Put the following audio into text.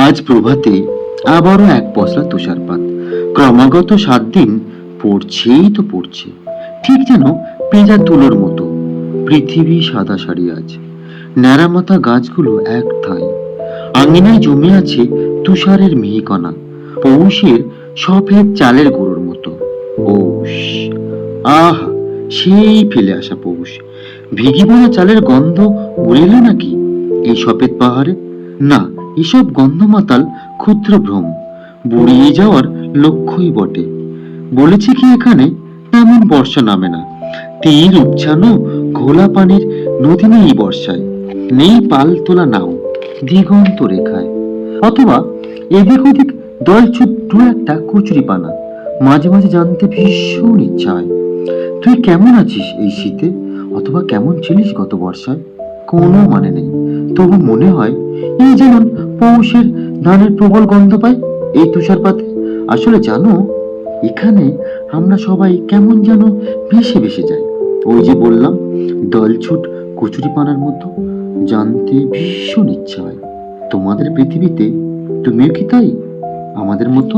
আজ প্রভাতে আবারও এক পশলা তুষারপাত। ক্রমাগত 7 দিন পড়ছেই তো পড়ছে, ঠিক যেন পেঁজা তুলোর মতো। পৃথিবী সাদা শাড়ি আজ, ন্যাড়ামাথা গাছগুলো এক ঠাঁই। আঙিনায় জমে আছে তুষারের মিহিকণা, পৌষের সফেদ চালের গুঁড়োর মতো। পৌষ, আহা, সেই ফেলে আসা পৌষ। ভিগি পড়া চালের গন্ধ উড়ে এলো নাকি এই সফেদ পাহাড়ে? না, এসব গন্ধমাতাল ক্ষুদ্র ভ্রম, বুড়িয়ে যাওয়ার লক্ষ্যই বটে। বলেছে কি এখানে তেমন বর্ষা নামে না। তীর উচ্ছানো ঘোলা পানির নদী নেই এই বর্ষায়, নেই পাল তোলা নাও দিগন্ত রেখায়। অথবা এদিক ওদিক দলছুট দু একটা কচুরি পানা, মাঝে মাঝে জানতে ভীষণ ইচ্ছা হয় তুই কেমন আছিস এই শীতে, অথবা কেমন ছিলিস গত বর্ষায়। কোনো মানে নেই, তবু মনে হয় এই যেমন পৌষের ধানের প্রবল গন্ধ পাই এই তুষারপাতে। আসলে জানো, এখানে আমরা সবাই কেমন যেন ভেসে ভেসে যাই। ওই যে বললাম, দলছুট কচুরি পানার মতো। জানতে ভীষণ ইচ্ছা হয় তোমাদের পৃথিবীতে তুমিও কি তাই আমাদের মতো?